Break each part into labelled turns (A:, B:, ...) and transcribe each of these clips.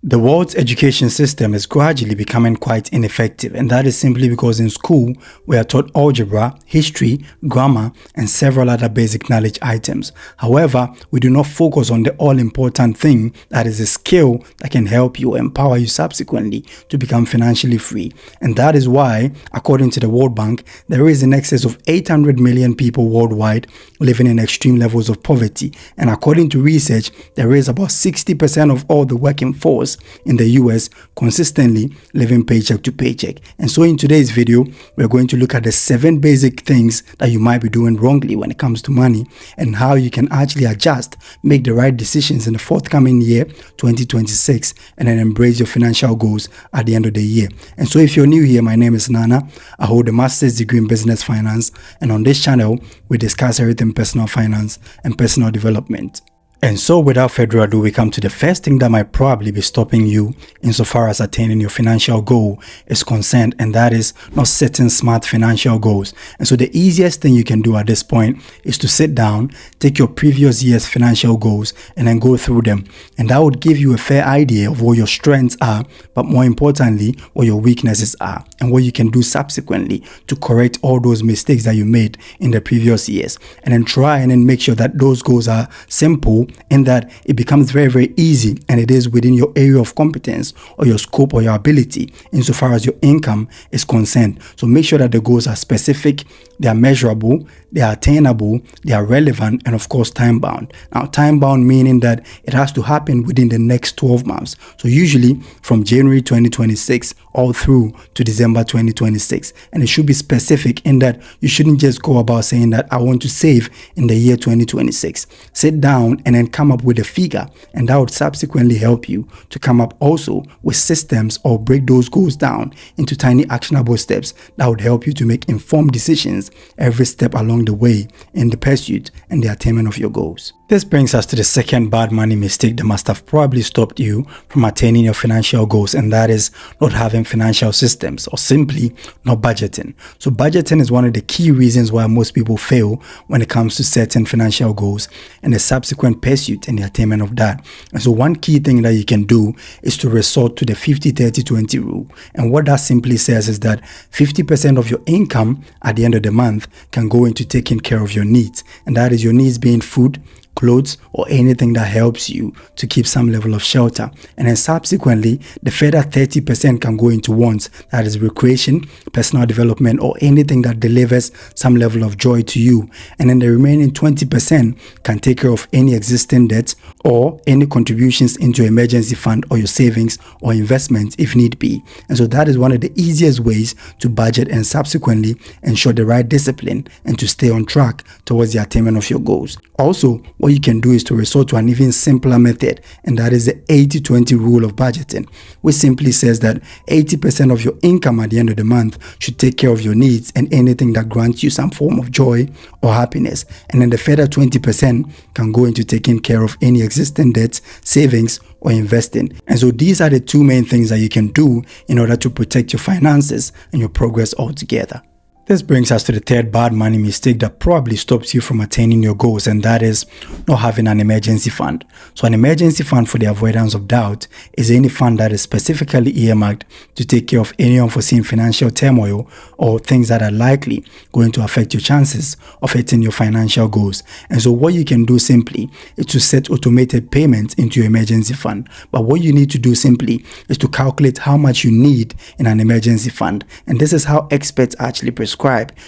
A: The world's education system is gradually becoming quite ineffective, and that is simply because in school we are taught algebra, history, grammar, and several other basic knowledge items. However, we do not focus on the all-important thing, that is a skill that can help you, empower you subsequently to become financially free. And that is why, according to the World Bank, there is in excess of 800 million people worldwide living in extreme levels of poverty. And according to research, there is about 60% of all the working force in the US consistently living paycheck to paycheck. And so in today's video, we're going to look at the 7 basic things that you might be doing wrongly when it comes to money and how you can actually adjust, make the right decisions in the forthcoming year 2026, and then embrace your financial goals at the end of the year. And so if you're new here, my name is Nana. I hold a master's degree in business finance, and on this channel we discuss everything personal finance and personal development. And so without further ado, we come to the first thing that might probably be stopping you insofar as attaining your financial goal is concerned, and that is not setting smart financial goals. And so the easiest thing you can do at this point is to sit down, take your previous year's financial goals, and then go through them. And that would give you a fair idea of what your strengths are, but more importantly, what your weaknesses are, and what you can do subsequently to correct all those mistakes that you made in the previous years. And then try and then make sure that those goals are simple, in that it becomes very, very easy, and it is within your area of competence or your scope or your ability insofar as your income is concerned. So make sure that the goals are specific, they are measurable, they are attainable, they are relevant, and of course time bound. Now time bound meaning that it has to happen within the next 12 months. So usually from January 2026 all through to December 2026. And it should be specific in that you shouldn't just go about saying that I want to save in the year 2026. Sit down and then come up with a figure, and that would subsequently help you to come up also with systems or break those goals down into tiny actionable steps that would help you to make informed decisions every step along the way in the pursuit and the attainment of your goals. This brings us to the second bad money mistake that must have probably stopped you from attaining your financial goals, and that is not having financial systems or simply not budgeting. So budgeting is one of the key reasons why most people fail when it comes to setting financial goals and the subsequent pursuit and the attainment of that. And so one key thing that you can do is to resort to the 50-30-20 rule. And what that simply says is that 50% of your income at the end of the month can go into taking care of your needs, and that is your needs being food, clothes, or anything that helps you to keep some level of shelter. And then subsequently, the further 30% can go into wants, that is recreation, personal development, or anything that delivers some level of joy to you. And then the remaining 20% can take care of any existing debts or any contributions into your emergency fund or your savings or investments if need be. And so that is one of the easiest ways to budget and subsequently ensure the right discipline and to stay on track towards the attainment of your goals. Also, what you can do is to resort to an even simpler method, and that is the 80-20 rule of budgeting, which simply says that 80% of your income at the end of the month should take care of your needs and anything that grants you some form of joy or happiness. And then the further 20% can go into taking care of any existing debts, savings, or investing. And so these are the 2 main things that you can do in order to protect your finances and your progress altogether. This brings us to the third bad money mistake that probably stops you from attaining your goals, and that is not having an emergency fund. So an emergency fund, for the avoidance of doubt, is any fund that is specifically earmarked to take care of any unforeseen financial turmoil or things that are likely going to affect your chances of hitting your financial goals. And so what you can do simply is to set automated payments into your emergency fund. But what you need to do simply is to calculate how much you need in an emergency fund. And this is how experts actually prescribe.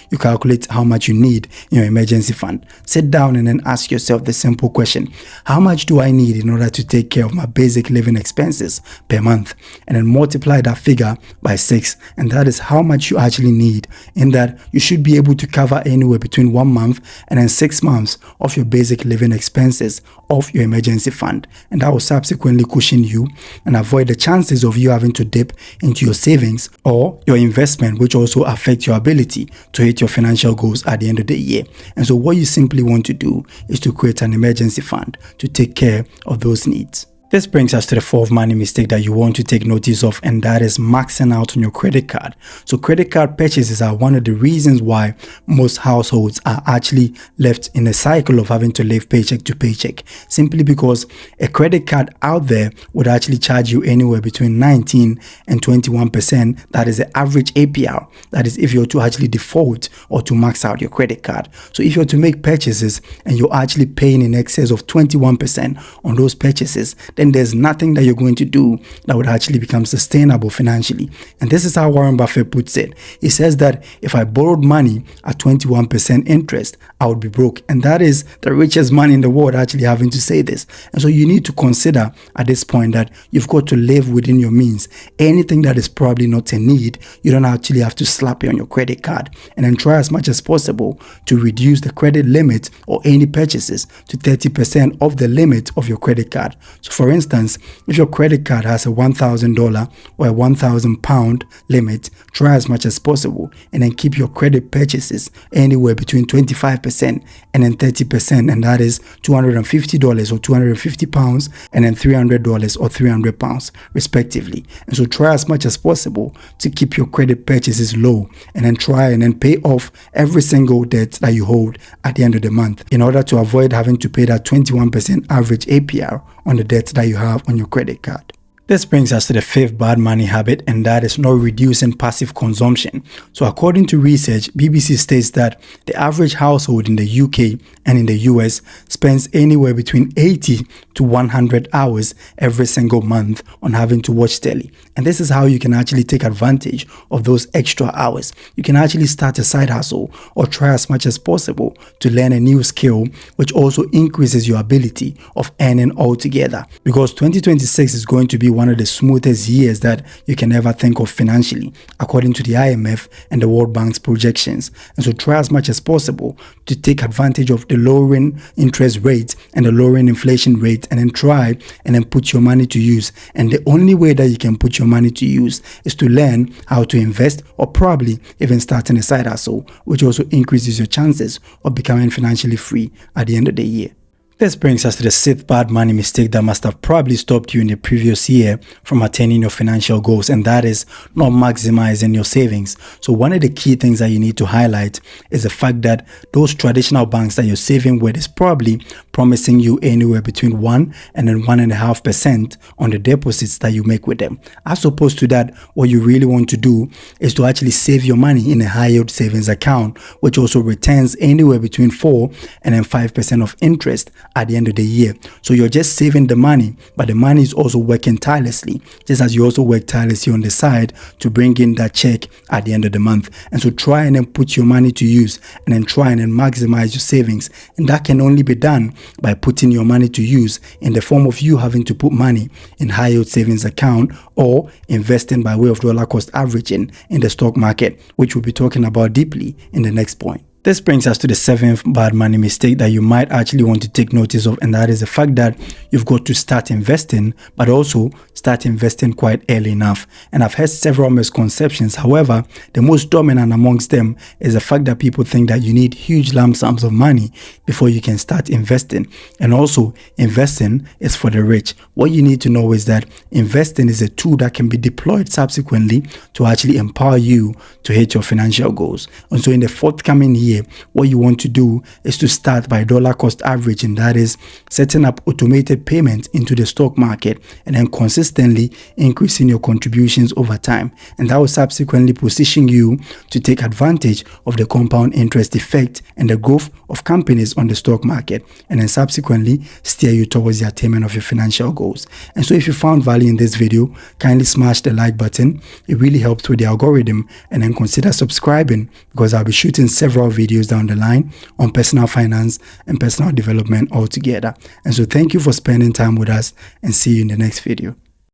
A: You calculate how much you need in your emergency fund. Sit down and then ask yourself the simple question: how much do I need in order to take care of my basic living expenses per month? And then multiply that figure by 6, and that is how much you actually need, in that you should be able to cover anywhere between 1 month and then 6 months of your basic living expenses of your emergency fund. And that will subsequently cushion you and avoid the chances of you having to dip into your savings or your investment, which also affect your ability to hit your financial goals at the end of the year. And so what you simply want to do is to create an emergency fund to take care of those needs. This brings us to the fourth money mistake that you want to take notice of, and that is maxing out on your credit card. So credit card purchases are one of the reasons why most households are actually left in a cycle of having to live paycheck to paycheck, simply because a credit card out there would actually charge you anywhere between 19 and 21%. That is the average APR. That is if you're to actually default or to max out your credit card. So if you're to make purchases and you're actually paying in excess of 21% on those purchases, then there's nothing that you're going to do that would actually become sustainable financially. And this is how Warren Buffett puts it. He says that if I borrowed money at 21% interest, I would be broke. And that is the richest man in the world actually having to say this. And so you need to consider at this point that you've got to live within your means. Anything that is probably not a need, you don't actually have to slap it on your credit card. And then try as much as possible to reduce the credit limit or any purchases to 30% of the limit of your credit card. So for instance, if your credit card has a $1,000 or a £1,000 limit, try as much as possible and then keep your credit purchases anywhere between 25% and then 30%, and that is $250 or £250 and then $300 or £300 respectively. And so try as much as possible to keep your credit purchases low, and then try and then pay off every single debt that you hold at the end of the month in order to avoid having to pay that 21% average APR on the debt that you have on your credit card. This brings us to the fifth bad money habit, and that is not reducing passive consumption. So according to research, BBC states that the average household in the UK and in the US spends anywhere between 80 to 100 hours every single month on having to watch telly. And this is how you can actually take advantage of those extra hours. You can actually start a side hustle or try as much as possible to learn a new skill, which also increases your ability of earning altogether. Because 2026 is going to be one of the smoothest years that you can ever think of financially, according to the IMF and the World Bank's projections. And so try as much as possible to take advantage of the lowering interest rate and the lowering inflation rate, and then try and then put your money to use. And the only way that you can put your money to use is to learn how to invest, or probably even starting a side hustle, which also increases your chances of becoming financially free at the end of the year. This brings us to the sixth bad money mistake that must have probably stopped you in the previous year from attaining your financial goals, and that is not maximizing your savings. So one of the key things that you need to highlight is the fact that those traditional banks that you're saving with is probably promising you anywhere between 1 and then 1.5% on the deposits that you make with them. As opposed to that, what you really want to do is to actually save your money in a high yield savings account, which also returns anywhere between 4 and then 5% of interest at the end of the year. So you're just saving the money, but the money is also working tirelessly, just as you also work tirelessly on the side to bring in that check at the end of the month. And so try and then put your money to use, and then try and then maximize your savings. And that can only be done by putting your money to use in the form of you having to put money in high yield savings account, or investing by way of dollar cost averaging in the stock market, which we'll be talking about deeply in the next point. This brings us to the seventh bad money mistake that you might actually want to take notice of, and that is the fact that you've got to start investing, but also start investing quite early enough. And I've heard several misconceptions. However, the most dominant amongst them is the fact that people think that you need huge lump sums of money before you can start investing. And also, investing is for the rich. What you need to know is that investing is a tool that can be deployed subsequently to actually empower you to hit your financial goals. And so in the forthcoming year, what you want to do is to start by dollar cost averaging, that is setting up automated payments into the stock market and then consistently increasing your contributions over time. And that will subsequently position you to take advantage of the compound interest effect and the growth of companies on the stock market, and then subsequently steer you towards the attainment of your financial goals. And so if you found value in this video, kindly smash the like button. It really helps with the algorithm, and then consider subscribing, because I'll be shooting several videos down the line on personal finance and personal development altogether. And so thank you for spending time with us, and see you in the next video.